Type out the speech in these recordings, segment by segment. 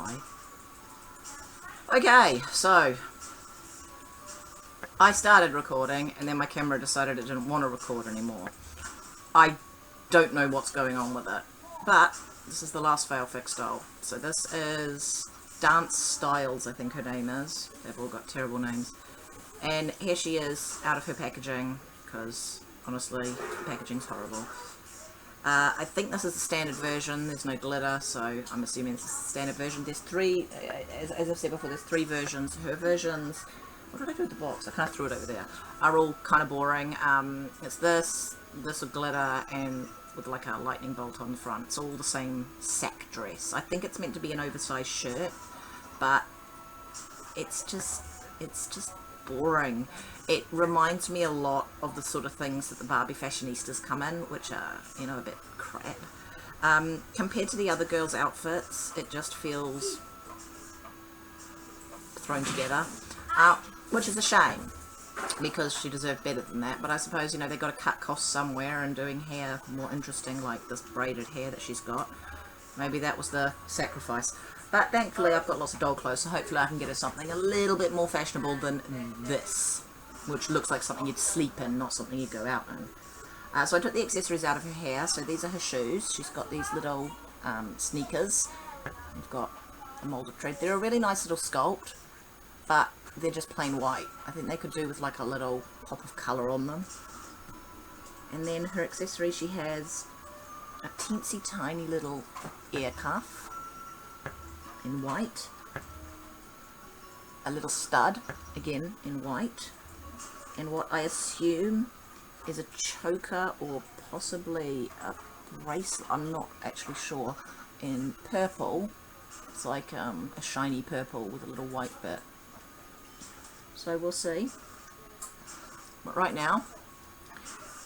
why. Okay, so I started recording and then my camera decided it didn't want to record anymore. I don't know what's going on with it, but this is the last fail fix doll. So this is Dance.Stylez, I think her name is. They've all got terrible names. And here she is out of her packaging, because honestly, the packaging's horrible. I think this is the standard version. There's no glitter, so I'm assuming this is the standard version. There's three, as I've said before, there's three versions. Her versions, what did I do with the box? I kind of threw it over there. Are all kind of boring. It's this with glitter, and with like a lightning bolt on the front. It's all the same sack dress. I think it's meant to be an oversized shirt, but it's just boring. It reminds me a lot of the sort of things that the Barbie fashionistas come in, which are, you know, a bit crap. Compared to the other girls' outfits, it just feels thrown together, which is a shame, because she deserved better than that. But I suppose, you know, they've got to cut costs somewhere, and doing hair more interesting, like this braided hair that she's got, maybe that was the sacrifice. But thankfully I've got lots of doll clothes, so hopefully I can get her something a little bit more fashionable than this, which looks like something you'd sleep in, not something you'd go out in. So I took the accessories out of her hair. So these are her shoes. She's got these little sneakers. We've got a molded thread. They're a really nice little sculpt, but they're just plain white. I think they could do with like a little pop of colour on them. And then her accessory, she has a teensy tiny little ear cuff in white, a little stud, again in white, and what I assume is a choker or possibly a bracelet, I'm not actually sure, in purple. It's like a shiny purple with a little white bit. So we'll see. But right now,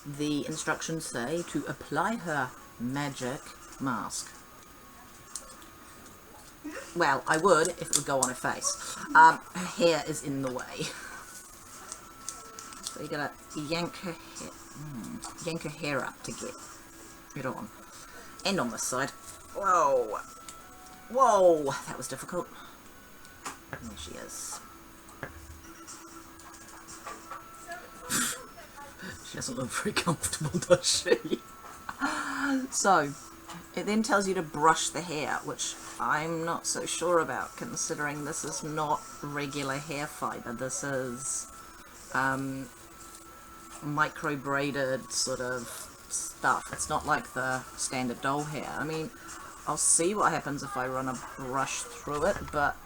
the instructions say to apply her magic mask. Well, I would if it would go on her face. Her hair is in the way. So you gotta yank her hair up to get it on. And on this side. Whoa! Whoa! That was difficult. And there she is. She doesn't look very comfortable, does she? So, it then tells you to brush the hair, which I'm not so sure about, considering this is not regular hair fibre. This is micro braided sort of stuff. It's not like the standard doll hair. I mean, I'll see what happens if I run a brush through it, but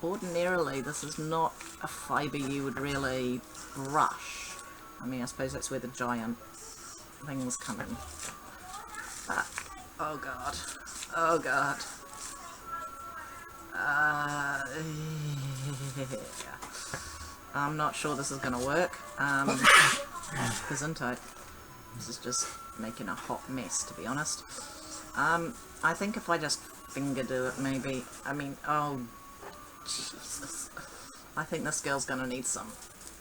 ordinarily this is not a fibre you would really brush. I mean, I suppose that's where the giant things come in. But, oh god. Oh god. I'm not sure this is going to work. Isn't it? This is just making a hot mess, to be honest. I think if I just finger do it, maybe. I mean, oh, Jesus. I think this girl's going to need some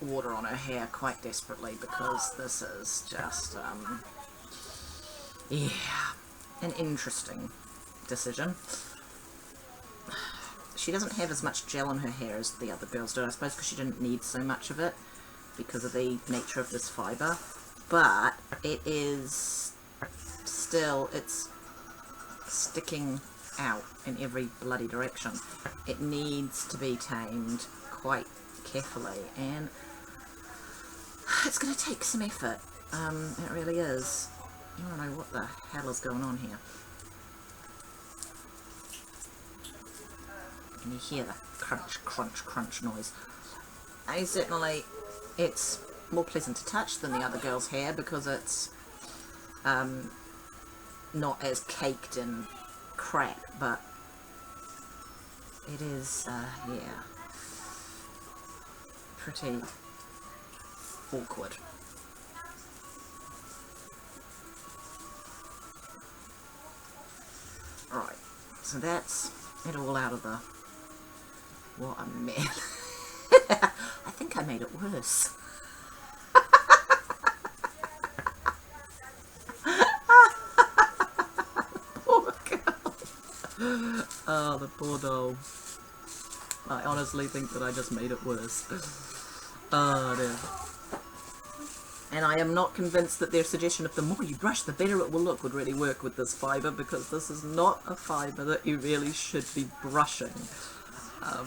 water on her hair quite desperately, because this is just, yeah, an interesting decision. She doesn't have as much gel in her hair as the other girls do, I suppose, because she didn't need so much of it because of the nature of this fibre. But it is still, it's sticking out in every bloody direction. It needs to be tamed quite carefully, and it's going to take some effort. It really is. I don't know what the hell is going on here. Can you hear the crunch, crunch, crunch noise? And certainly, it's more pleasant to touch than the other girl's hair, because it's not as caked in crap, but it is, yeah, pretty awkward. Right, so that's it all out of the... What a mess. I think I made it worse. Poor girl. Oh, the poor doll. I honestly think that I just made it worse. Oh dear. And I am not convinced that their suggestion of the more you brush the better it will look would really work with this fibre, because this is not a fibre that you really should be brushing. I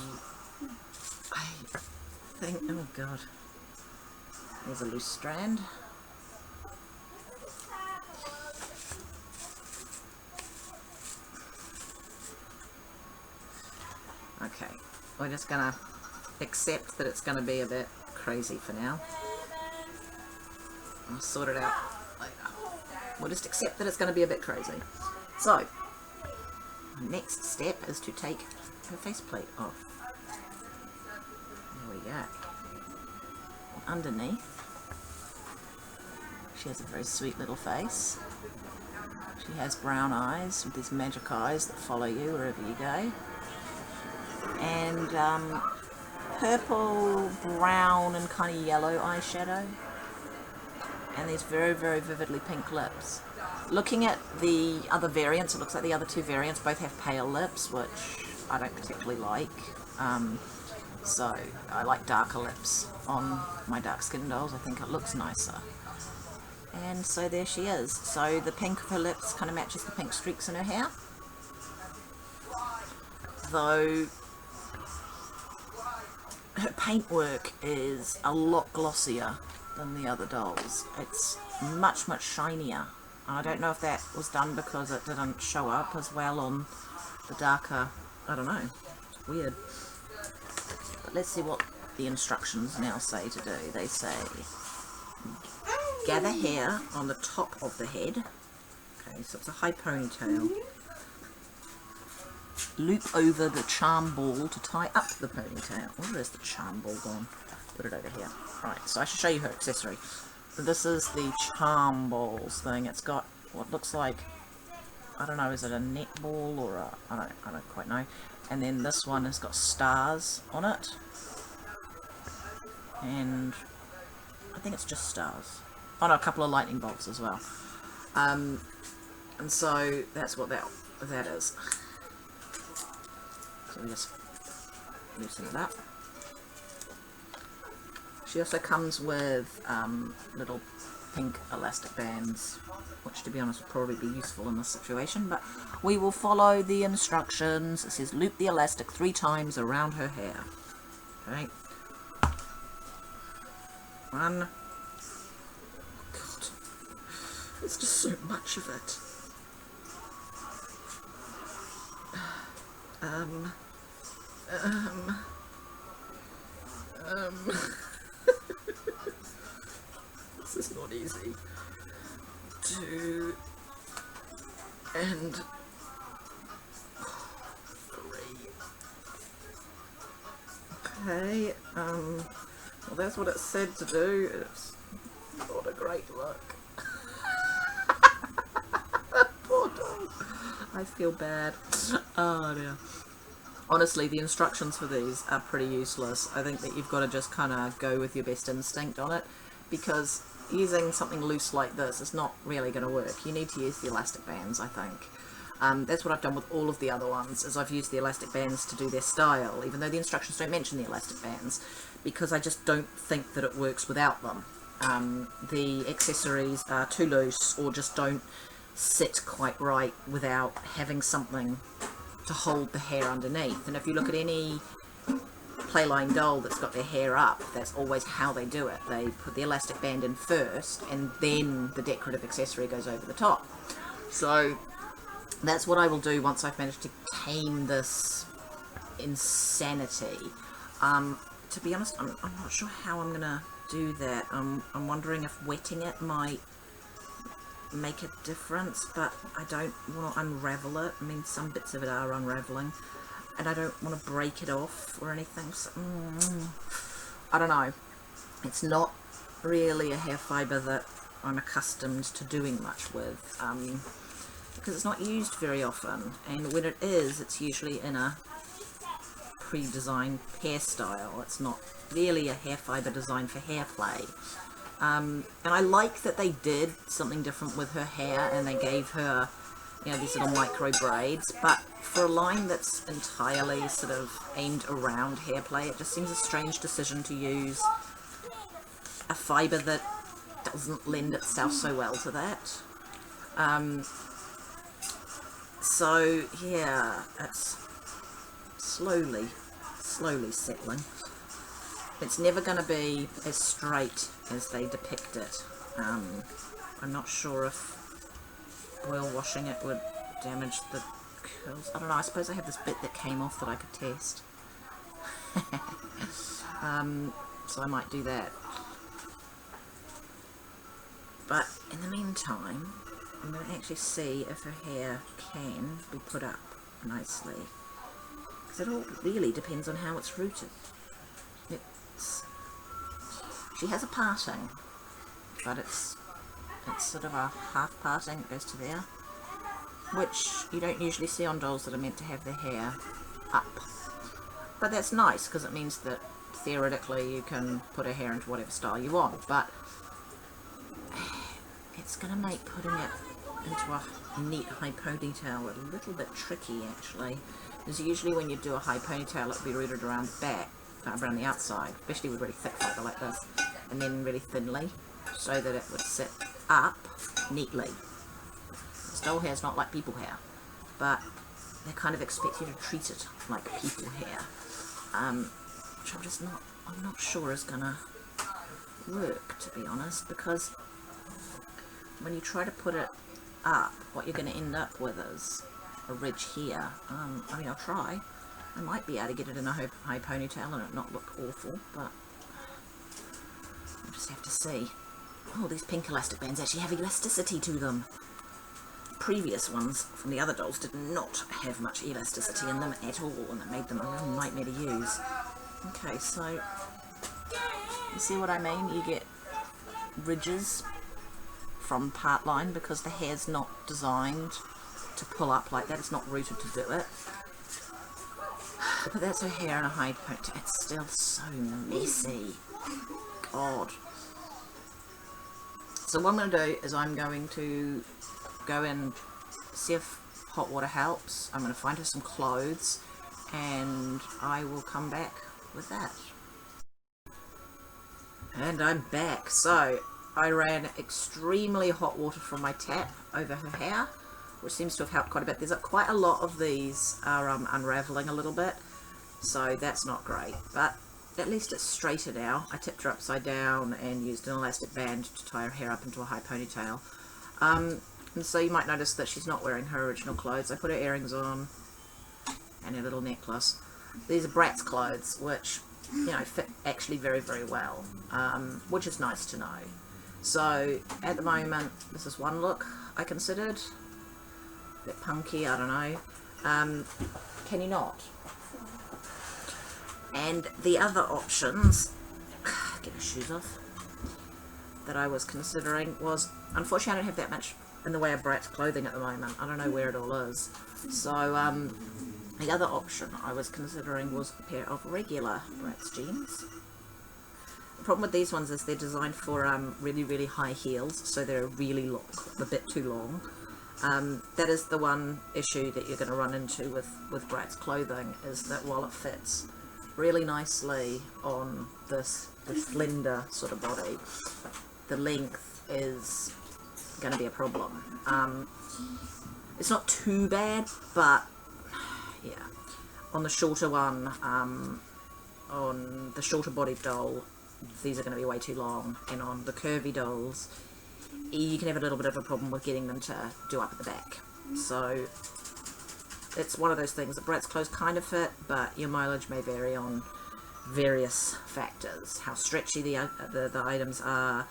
think, oh god, there's a loose strand. Okay, we're just gonna accept that it's gonna be a bit crazy for now. I'll sort it out later. We'll just accept that it's going to be a bit crazy. So, the next step is to take her faceplate off. There we go. Underneath, she has a very sweet little face. She has brown eyes with these magic eyes that follow you wherever you go. And purple, brown and kind of yellow eyeshadow. And these very, very vividly pink lips. Looking at the other variants, it looks like the other two variants both have pale lips, which I don't particularly like. So I like darker lips on my dark skin dolls. I think it looks nicer. And so there she is. So the pink of her lips kind of matches the pink streaks in her hair. Though her paintwork is a lot glossier than the other dolls. It's much, much shinier. I don't know if that was done because it didn't show up as well on the darker, I don't know, it's weird. But let's see what the instructions now say to do. They say, gather hair on the top of the head. Okay, so it's a high ponytail. Loop over the charm ball to tie up the ponytail. Where is the charm ball gone? Put it over here. Right, so I should show you her accessory. This is the charm balls thing. It's got what looks like, I don't know, is it a netball or a, I don't quite know. And then this one has got stars on it. And I think it's just stars. Oh no, a couple of lightning bolts as well. And so that's what that is. So we just loosen it up. She also comes with little pink elastic bands, which to be honest would probably be useful in this situation, but we will follow the instructions. It says loop the elastic 3 times around her hair. Okay. 1. God, there's just so much of it. This is not easy. 2 and 3. Okay, well that's what it said to do. It's not a great look. Poor dog. I feel bad. Oh dear. Honestly, the instructions for these are pretty useless. I think that you've got to just kind of go with your best instinct on it, because using something loose like this is not really going to work. You need to use the elastic bands, I think. That's what I've done with all of the other ones, is I've used the elastic bands to do their style, even though the instructions don't mention the elastic bands, because I just don't think that it works without them. The accessories are too loose or just don't sit quite right without having something to hold the hair underneath. And if you look at any playline doll that's got their hair up, that's always how they do it. They put the elastic band in first and then the decorative accessory goes over the top. So that's what I will do once I've managed to tame this insanity. To be honest, I'm not sure how I'm gonna do that. I'm wondering if wetting it might make a difference, but I don't want to unravel it. I mean, some bits of it are unraveling, and I don't want to break it off or anything. So, I don't know. It's not really a hair fibre that I'm accustomed to doing much with, because it's not used very often, and when it is, it's usually in a pre-designed hairstyle. It's not really a hair fibre designed for hair play. And I like that they did something different with her hair, and they gave her you know, these little micro braids, but for a line that's entirely sort of aimed around hair play, it just seems a strange decision to use a fibre that doesn't lend itself so well to that. So yeah, it's slowly settling. It's never going to be as straight as they depict it. I'm not sure if oil washing it would damage the curls. I don't know, I suppose I have this bit that came off that I could test. So I might do that. But in the meantime, I'm going to actually see if her hair can be put up nicely. Because it all really depends on how it's rooted. She has a parting, but it's sort of a half parting. It goes to there, which you don't usually see on dolls that are meant to have their hair up. But that's nice because it means that theoretically you can put her hair into whatever style you want. But it's going to make putting it into a neat high ponytail a little bit tricky, actually. Because usually when you do a high ponytail, it would be rooted around the back, around the outside, especially with really thick fibre like this, and then really thinly, so that it would sit up neatly. This doll hair is not like people hair, but they kind of expect you to treat it like people hair, which I'm not sure is gonna work, to be honest, because when you try to put it up, what you're going to end up with is a ridge here. I mean, I'll try. I might be able to get it in a high ponytail and it not look awful, but we'll just have to see. Oh, these pink elastic bands actually have elasticity to them. Previous ones from the other dolls did not have much elasticity in them at all, and it made them a real nightmare to use. Okay, so you see what I mean? You get ridges from part line because the hair's not designed to pull up like that. It's not rooted to do it. But that's her hair in a high ponytail. It's still so messy. God. So what I'm going to do is I'm going to go and see if hot water helps. I'm going to find her some clothes and I will come back with that. And I'm back. So I ran extremely hot water from my tap over her hair, which seems to have helped quite a bit. There's quite a lot of these are unraveling a little bit, so that's not great, but at least it's straighter now. I tipped her upside down and used an elastic band to tie her hair up into a high ponytail. And so you might notice that she's not wearing her original clothes. I put her earrings on and her little necklace. These are Bratz clothes, which, you know, fit actually very, very well, which is nice to know. So at the moment, this is one look I considered. A bit punky, I don't know. Can you not? And the other options, get my shoes off, that I was considering was, unfortunately I don't have that much in the way of Bratz clothing at the moment. I don't know where it all is. So the other option I was considering was a pair of regular Bratz jeans. The problem with these ones is they're designed for really, really high heels, so they're really long, a bit too long. That is the one issue that you're going to run into with Bratz clothing, is that while it fits really nicely on this slender sort of body, the length is going to be a problem. It's not too bad, but yeah, on the shorter one, on the shorter bodied doll, these are going to be way too long, and on the curvy dolls you can have a little bit of a problem with getting them to do up at the back. So it's one of those things that Bratz clothes kind of fit, but your mileage may vary on various factors, how stretchy the items are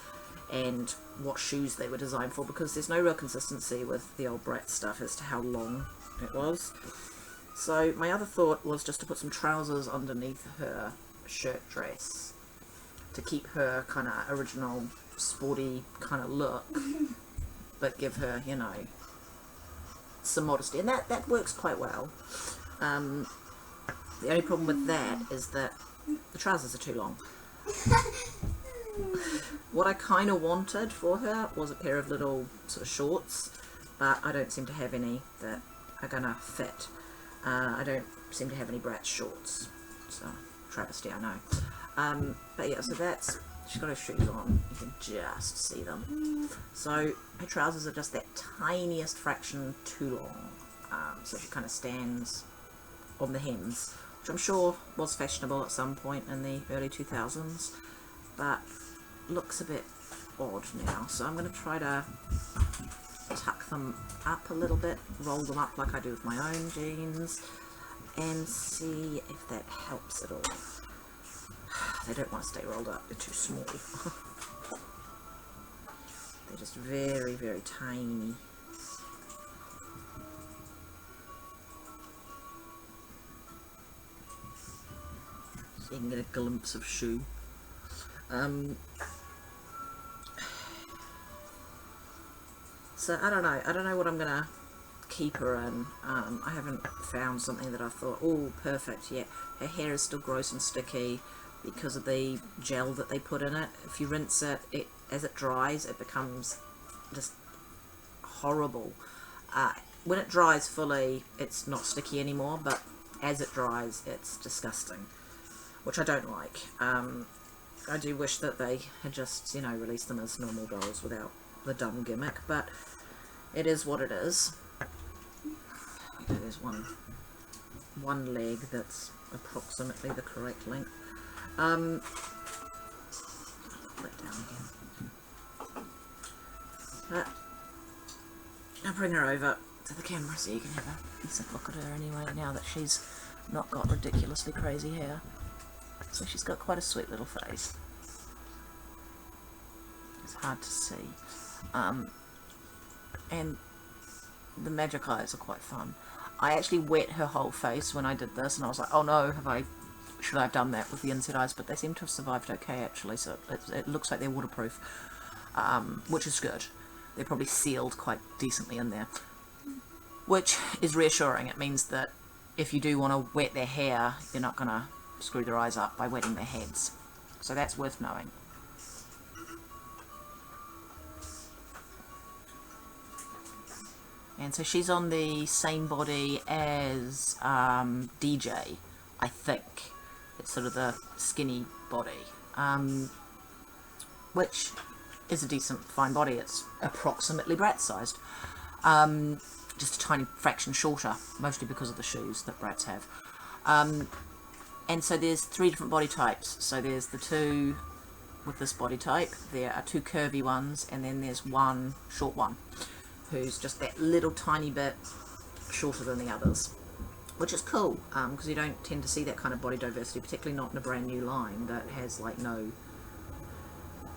and what shoes they were designed for, because there's no real consistency with the old Bratz stuff as to how long it was. So my other thought was just to put some trousers underneath her shirt dress to keep her kind of original sporty kind of look, but give her, you know, some modesty, and that works quite well. The only problem with that is that the trousers are too long. What I kind of wanted for her was a pair of little sort of shorts, but I don't seem to have any that are gonna fit. I don't seem to have any Bratz shorts, so travesty, I know. But yeah, so that's, she's got her shoes on, you can just see them. So her trousers are just that tiniest fraction too long, so she kind of stands on the hems, which I'm sure was fashionable at some point in the early 2000s, but looks a bit odd now. So I'm going to try to tuck them up a little bit, roll them up like I do with my own jeans, and see if that helps at all. They don't want to stay rolled up, they're too small. They're just very, very tiny. So you can get a glimpse of shoe. So I don't know what I'm gonna keep her in. I haven't found something that I thought, oh, perfect yet. Her hair is still gross and sticky because of the gel that they put in it. If you rinse it, as it dries, it becomes just horrible. When it dries fully, it's not sticky anymore, but as it dries, it's disgusting, which I don't like. I do wish that they had just, released them as normal dolls without the dumb gimmick, but it is what it is. Okay, there's one leg that's approximately the correct length. Let down again. But I'll bring her over to the camera so you can have a decent look at her anyway, now that she's not got ridiculously crazy hair. So she's got quite a sweet little face. It's hard to see. And the magic eyes are quite fun. I actually wet her whole face when I did this, and I was like, oh no, should I have done that with the inside eyes? But they seem to have survived okay, actually, so it looks like they're waterproof, which is good. They're probably sealed quite decently in there, which is reassuring. It means that if you do want to wet their hair, you're not going to screw their eyes up by wetting their heads. So that's worth knowing. And so she's on the same body as DJ, I think. It's sort of the skinny body, which is a decent, fine body. It's approximately Bratz sized, just a tiny fraction shorter, mostly because of the shoes that Bratz have. And so there's 3 different body types. So there's the 2 with this body type, there are 2 curvy ones, and then there's one short one, who's just that little tiny bit shorter than the others, which is cool, because you don't tend to see that kind of body diversity, particularly not in a brand new line that has like no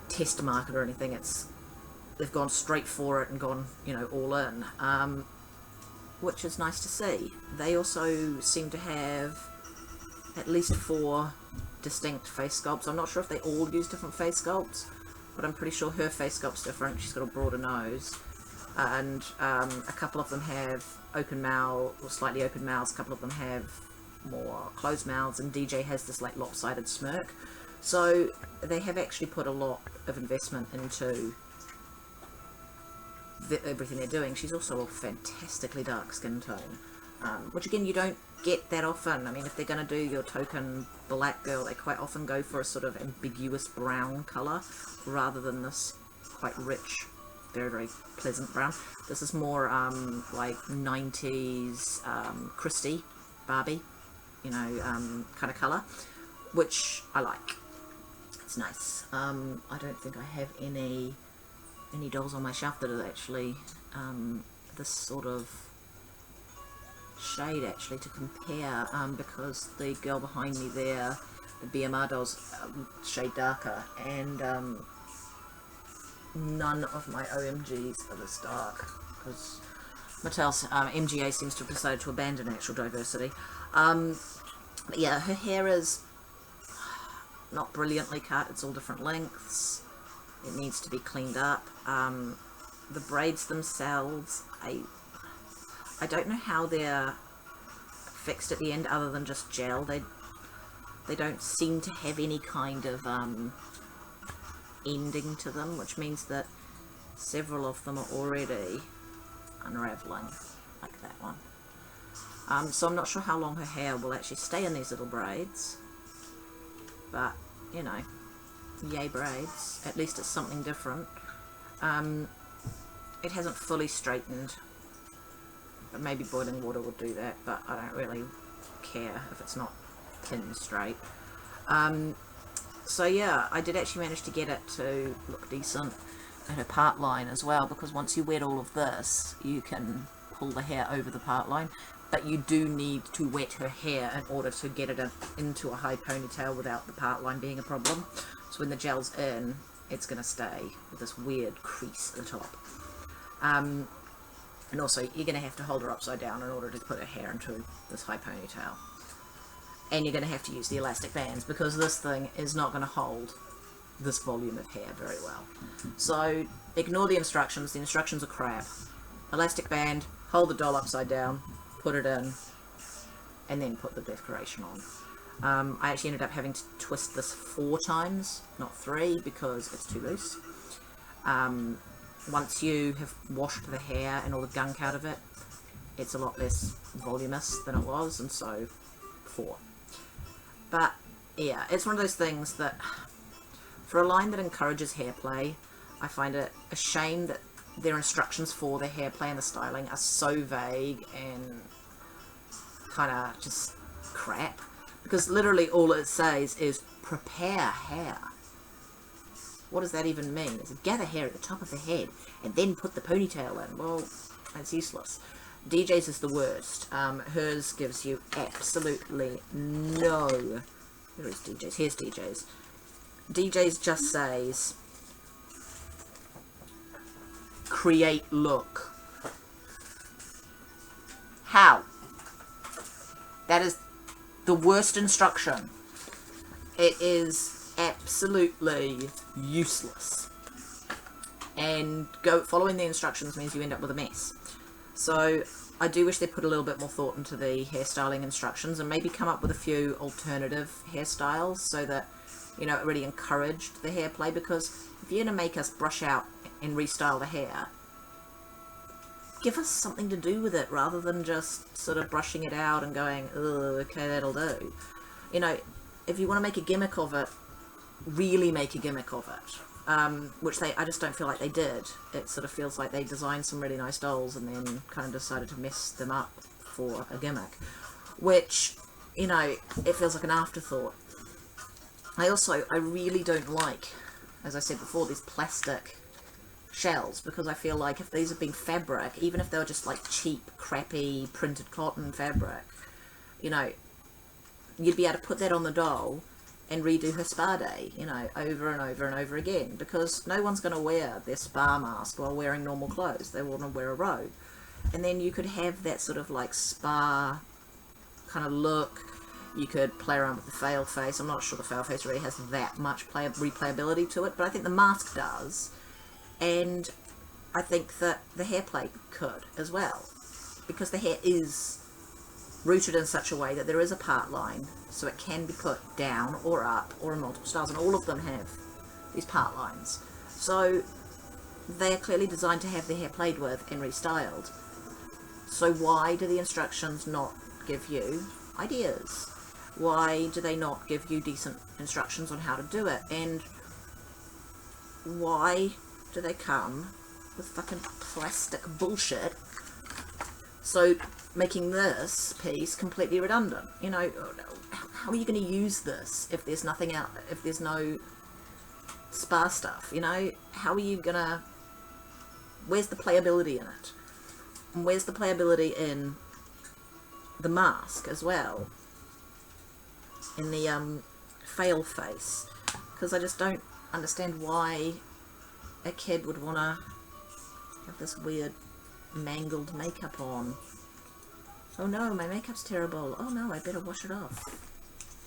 test market or anything. They've gone straight for it and gone, all in, which is nice to see. They also seem to have at least 4 distinct face sculpts. I'm not sure if they all use different face sculpts, but I'm pretty sure her face sculpt's different. She's got a broader nose, and a couple of them have open mouth, or slightly open mouths. A couple of them have more closed mouths, and DJ has this like lopsided smirk. So they have actually put a lot of investment into everything they're doing. She's also a fantastically dark skin tone, which again you don't get that often. I mean, if they're going to do your token black girl, they quite often go for a sort of ambiguous brown colour rather than this quite rich, very, very pleasant brown. This is more like 90s Christie, Barbie, kind of colour, which I like. It's nice. I don't think I have any dolls on my shelf that are actually this sort of shade actually to compare, because the girl behind me there, the BMR dolls, shade darker, and none of my OMGs are this dark, because Mattel's MGA seems to have decided to abandon actual diversity. But yeah, her hair is not brilliantly cut, it's all different lengths, it needs to be cleaned up. The braids themselves, I don't know how they're fixed at the end other than just gel. They don't seem to have any kind of ending to them, which means that several of them are already unraveling, like that one. So I'm not sure how long her hair will actually stay in these little braids, but, you know, yay braids. At least it's something different. It hasn't fully straightened, but maybe boiling water will do that, but I don't really care if it's not pin straight. So yeah, I did actually manage to get it to look decent in her part line as well, because once you wet all of this, you can pull the hair over the part line, but you do need to wet her hair in order to get it into a high ponytail without the part line being a problem. So when the gel's in, it's going to stay with this weird crease at the top. And also, you're going to have to hold her upside down in order to put her hair into this high ponytail. And you're going to have to use the elastic bands, because this thing is not going to hold this volume of hair very well. So ignore the instructions are crap. Elastic band, hold the doll upside down, put it in, and then put the decoration on. I actually ended up having to twist this 4 times, not 3, because it's too loose. Once you have washed the hair and all the gunk out of it, it's a lot less voluminous than it was, and so 4. But yeah, it's one of those things that, for a line that encourages hair play, I find it a shame that their instructions for the hair play and the styling are so vague and kind of just crap. Because literally all it says is prepare hair. What does that even mean? It's gather hair at the top of the head and then put the ponytail in. Well, that's useless. DJ's is the worst. Hers gives you absolutely no... Where is DJ's? Here's DJ's. DJ's just says create look. How? That is the worst instruction. It is absolutely useless. And following the instructions means you end up with a mess. So I do wish they put a little bit more thought into the hairstyling instructions and maybe come up with a few alternative hairstyles so that, you know, it really encouraged the hair play, because if you're going to make us brush out and restyle the hair, give us something to do with it rather than just sort of brushing it out and going, oh, okay, that'll do. You know, if you want to make a gimmick of it, really make a gimmick of it. Which I just don't feel like they did. It sort of feels like they designed some really nice dolls and then kind of decided to mess them up for a gimmick. Which, you know, it feels like an afterthought. I really don't like, as I said before, these plastic shells, because I feel like if these had been fabric, even if they were just like cheap, crappy, printed cotton fabric, you know, you'd be able to put that on the doll and redo her spa day, you know, over and over and over again, because no one's going to wear their spa mask while wearing normal clothes. They want to wear a robe. And then you could have that sort of like spa kind of look. You could play around with the fail face. I'm not sure the fail face really has that much replayability to it, but I think the mask does. And I think that the hair play could as well, because the hair is rooted in such a way that there is a part line, so it can be put down or up or in multiple styles, and all of them have these part lines. So they are clearly designed to have the hair played with and restyled. So why do the instructions not give you ideas? Why do they not give you decent instructions on how to do it? And why do they come with fucking plastic bullshit? So making this piece completely redundant. You know, how are you going to use this if there's nothing out, if there's no spa stuff? You know, how are you going to, where's the playability in it? And where's the playability in the mask as well? In the fail face? Because I just don't understand why a kid would want to have this weird mangled makeup on. Oh no, my makeup's terrible. Oh no, I better wash it off.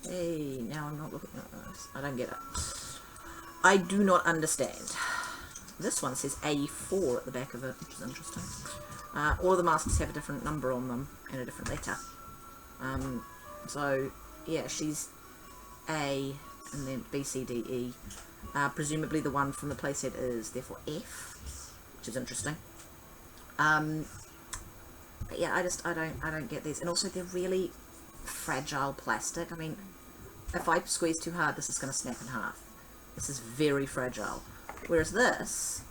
Hey, now I'm not looking at this. I don't get it. I do not understand. This one says A4 at the back of it, which is interesting. All of the masks have a different number on them and a different letter. So, yeah, she's A and then B, C, D, E. Presumably the one from the playset is therefore F, which is interesting. But yeah, I don't get these. And also they're really fragile plastic. I mean, if I squeeze too hard, this is going to snap in half. This is very fragile. Whereas this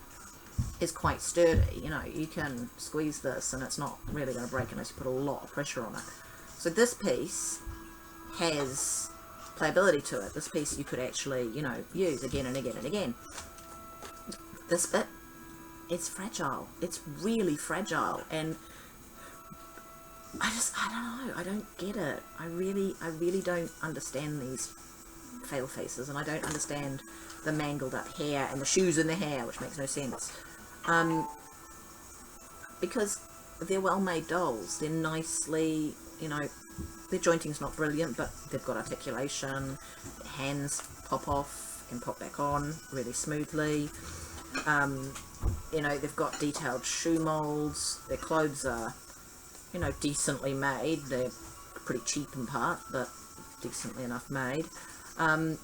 is quite sturdy. You know, you can squeeze this and it's not really going to break unless you put a lot of pressure on it. So this piece has playability to it. This piece you could actually, you know, use again and again and again. This bit, it's fragile. It's really fragile, and I don't know, I don't get it. I really don't understand these fail faces, and I don't understand the mangled up hair and the shoes in the hair, which makes no sense. Because they're well-made dolls. They're nicely, you know, their jointing's not brilliant, but they've got articulation. Their hands pop off and pop back on really smoothly. You know, they've got detailed shoe molds. Their clothes are, you know, decently made. They're pretty cheap in part, but decently enough made. And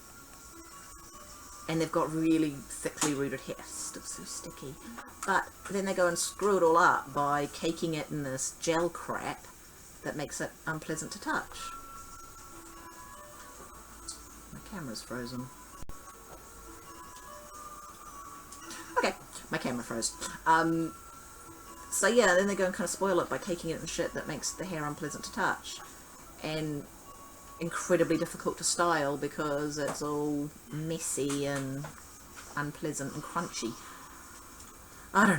they've got really thickly rooted hair. Stuff's so sticky. But then they go and screw it all up by caking it in this gel crap that makes it unpleasant to touch. My camera's frozen. Okay, my camera froze. So yeah, then they go and kind of spoil it by caking it in shit that makes the hair unpleasant to touch. And incredibly difficult to style because it's all messy and unpleasant and crunchy. I don't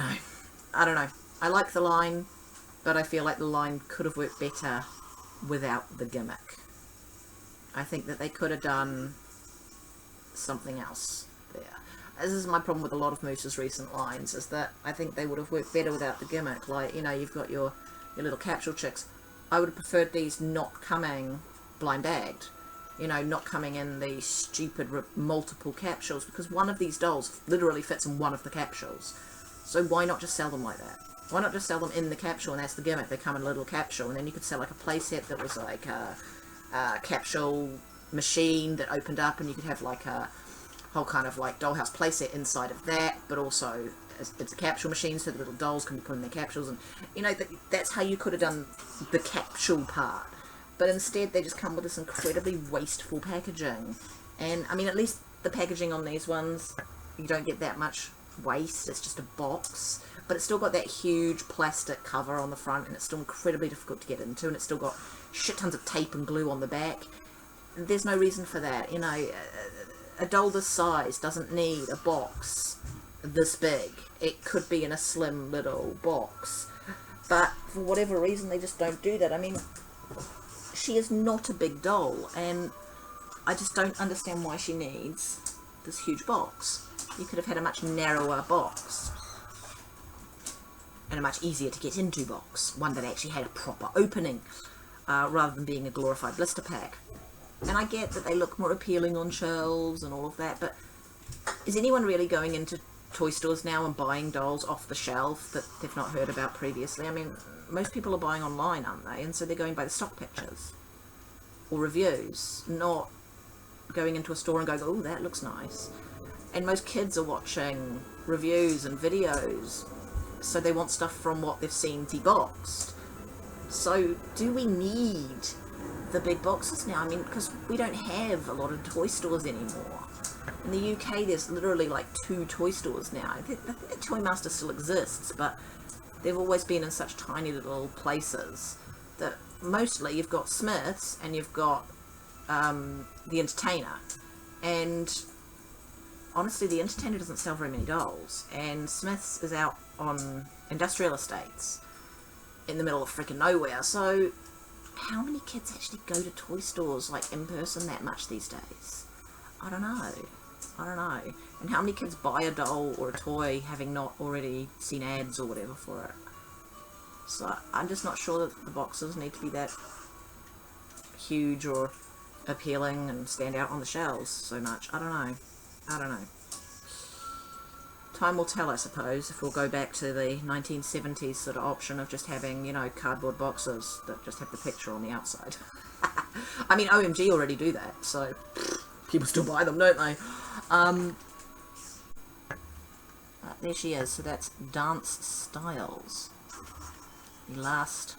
know. I like the line, but I feel like the line could have worked better without the gimmick. I think that they could have done something else there. This is my problem with a lot of Moose's recent lines, is that I think they would have worked better without the gimmick. Like, you know, you've got your little capsule chicks. I would have preferred these not coming blind bagged. You know, not coming in these stupid multiple capsules, because one of these dolls literally fits in one of the capsules. So why not just sell them like that? Why not just sell them in the capsule, and that's the gimmick? They come in a little capsule, and then you could sell like a playset that was like a capsule machine that opened up, and you could have like a whole kind of like dollhouse playset inside of that, but also it's a capsule machine, so the little dolls can be put in their capsules, and you know, that's how you could have done the capsule part. But instead they just come with this incredibly wasteful packaging. And I mean, at least the packaging on these ones, you don't get that much waste. It's just a box, but it's still got that huge plastic cover on the front, and it's still incredibly difficult to get into, and it's still got shit tons of tape and glue on the back. There's no reason for that. You know, a doll this size doesn't need a box this big. It could be in a slim little box, but for whatever reason they just don't do that. I mean, she is not a big doll, and I just don't understand why she needs this huge box. You could have had a much narrower box, and a much easier to get into box, one that actually had a proper opening, rather than being a glorified blister pack. And I get that they look more appealing on shelves and all of that, but is anyone really going into toy stores now and buying dolls off the shelf that they've not heard about previously? I mean, most people are buying online, aren't they? And so they're going by the stock pictures or reviews, not going into a store and going, oh, that looks nice. And most kids are watching reviews and videos, so they want stuff from what they've seen deboxed. So do we need the big boxes now? I mean, because we don't have a lot of toy stores anymore. In the UK, there's literally like 2 toy stores now. I think the Toy Master still exists, but they've always been in such tiny little places that mostly you've got Smith's and you've got the Entertainer. And honestly, the Entertainer doesn't sell very many dolls, and Smith's is out on industrial estates in the middle of freaking nowhere. So how many kids actually go to toy stores like in person that much these days? I don't know. And how many kids buy a doll or a toy having not already seen ads or whatever for it? So I'm just not sure that the boxes need to be that huge or appealing and stand out on the shelves so much. I don't know. Time will tell, I suppose, if we'll go back to the 1970s sort of option of just having, you know, cardboard boxes that just have the picture on the outside. I mean, OMG already do that, so people still buy them, don't they? There she is. So that's Dance.Stylez, the last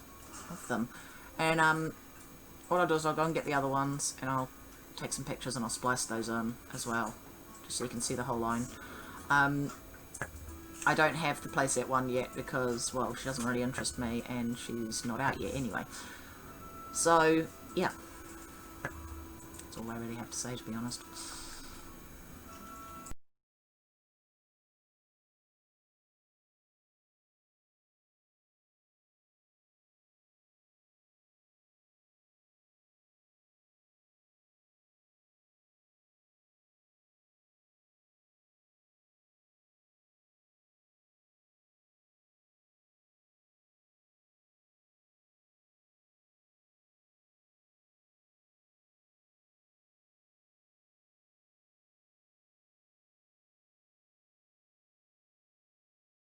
of them. And what I'll do is I'll go and get the other ones, and I'll take some pictures and I'll splice those in as well, just so you can see the whole line. I don't have the playset one yet because, well, she doesn't really interest me and she's not out yet anyway. So, yeah. That's all I really have to say, to be honest.